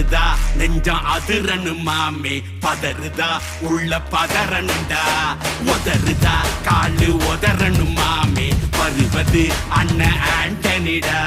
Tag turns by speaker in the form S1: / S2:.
S1: உதறுதா நெஞ்சம் அதிரணும் மாமே பதறுதா உள்ள பதறனுண்டா உதறுதா காலு உதறணும் மாமே வருவது அண்ணன் ஆண்டனிடா